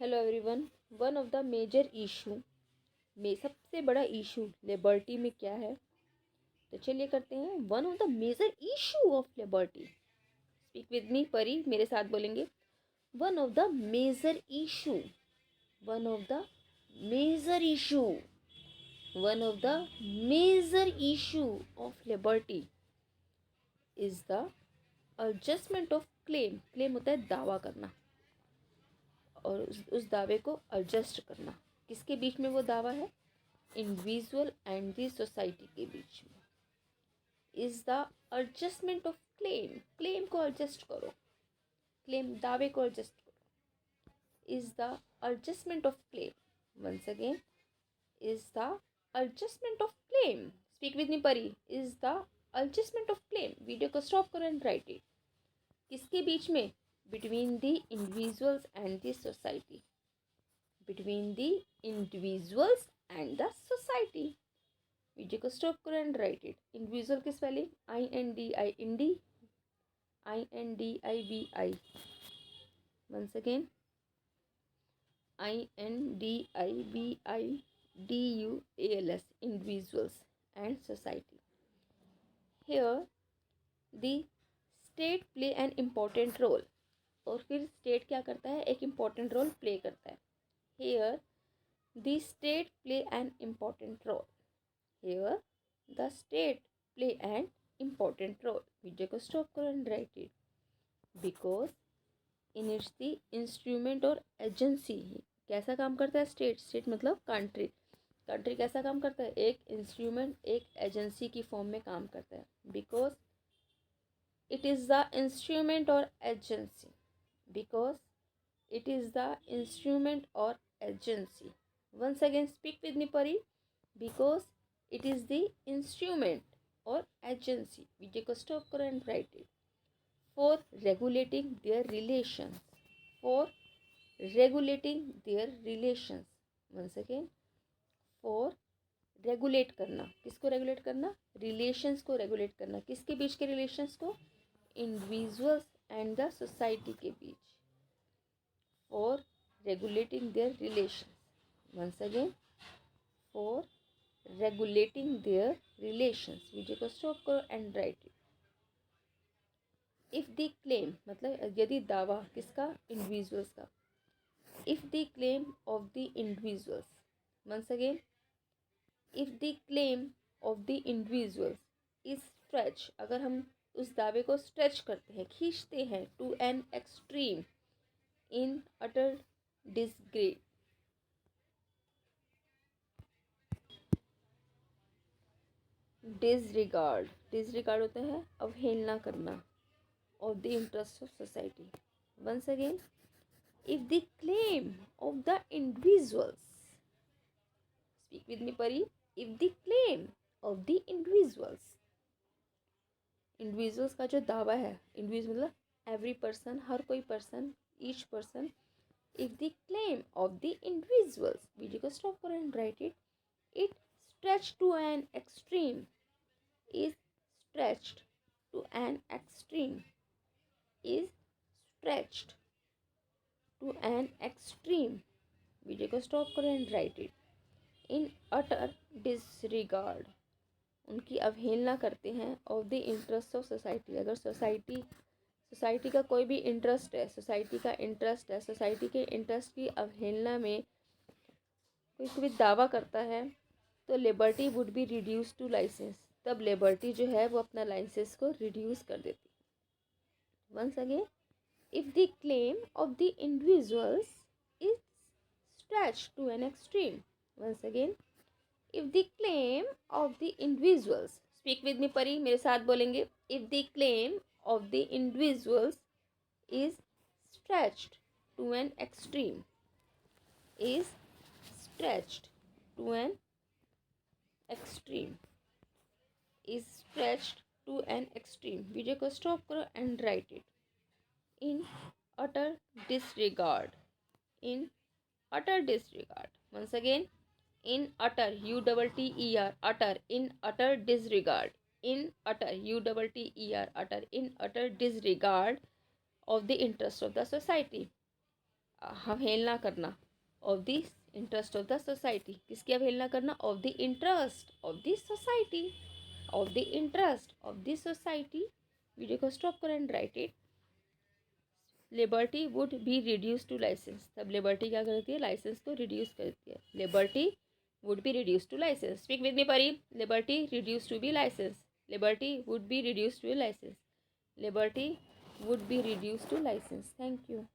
Hello everyone. One of the major issue में सबसे बड़ा इशू लिबर्टी में क्या है? तो चलिए करते हैं। One of the major issue of liberty. Speak with me परी, मेरे साथ बोलेंगे। One of the major issue, one of the major issue, one of the major issue of liberty is the adjustment of claim. Claim होता है दावा करना, और उस दावे को एडजस्ट करना। किसके बीच में वो दावा है? इंडिविजुअल एंड द सोसाइटी के बीच में। Is the adjustment of claim. Claim को एडजस्ट करो, क्लेम दावे को एडजस्ट करो। Is the adjustment of claim. Once again, is the adjustment of claim. Speak with me परी। Is the adjustment of claim. Video को स्टॉप करो and write it. किसके बीच में? Between the individuals and the society. Between the individuals and the society. Video को stop करो and write it. Individual की spelling INDI, indi, INDIVI। Once again, INDIVIDUALS, individuals and society. Here the state play an important role. और फिर state क्या करता है? एक important role play करता है। Here the state play an important role. Here the state play an important role. Video को stop करो and write it. Because in it's the instrument और एजेंसी। कैसा काम करता है स्टेट? स्टेट मतलब कंट्री। कंट्री कैसा काम करता है? एक इंस्ट्रूमेंट, एक एजेंसी की फॉर्म में काम करता है। Because it is the instrument और agency. Because it is the instrument और agency. Once again speak with me परी। Because it is the instrument or agency. Video को स्टॉप करो and write it. For regulating their relations. For regulating their relations. Once again, for regulate करना। किसको regulate करना? Relations को regulate करना। किसके बीच के रिलेशंस को? इंडिविजुअल्स एंड द सोसाइटी के बीच। For regulating their relations. Once again, for regulating their relations. Video को स्टॉप करो and write it. If the claim मतलब यदि दावा किसका? इंडिविजुअल्स का। If the claim of the individuals. Once again, if the claim of the individuals is stretch. अगर हम उस दावे को स्ट्रेच करते हैं, खींचते हैं, to an extreme, in utter disgrade. Disregard. Disregard होता है अवहेलना करना of the interest of society. Once again, if the claim of the individuals. Speak with me परी। If the claim of the individuals. Individuals का जो दावा है, individual मतलब एवरी पर्सन, हर कोई person, each person. If the claim of the individuals. Video को stop करो and write it. It stretch to an extreme. is stretched to an extreme. Is stretched to an extreme. Video को stop करो and write it. In utter disregard. उनकी अवहेलना करते हैं of the interest of society. अगर society का कोई भी इंटरेस्ट है, सोसाइटी का इंटरेस्ट है, सोसाइटी के इंटरेस्ट की अवहेलना में कोई दावा करता है, तो liberty would be reduce to licence. तब लिबर्टी जो है वो अपना लाइसेंस को रिड्यूस कर देती। Once again, if the claim of the individuals is stretch to an extreme. Once again, if the claim of the individuals. Speak with me परी, मेरे साथ बोलेंगे। If the claim of the individuals is stretched to an extreme. Is stretched to an extreme. is stretched to an extreme. Video को stop करो and write it. In utter disregard. In utter disregard. Once again, in utter, UTTER, utter, in utter disregard. In utter, UTTER, utter, in utter disregard of the interest of the society. अवहेलना करना of the interest of the society, किसकी अवहेलना करना? Of the interest of the society, of the interest of the society. Video को stop करें and write it. Liberty would be reduce to licence, तब liberty क्या करती है? लाइसेंस को रिड्यूस करती है। Liberty would be reduced to license. Speak with me, Pari. Liberty reduced to be license. Liberty would be reduced to a license. Liberty would be reduced to license. Thank you.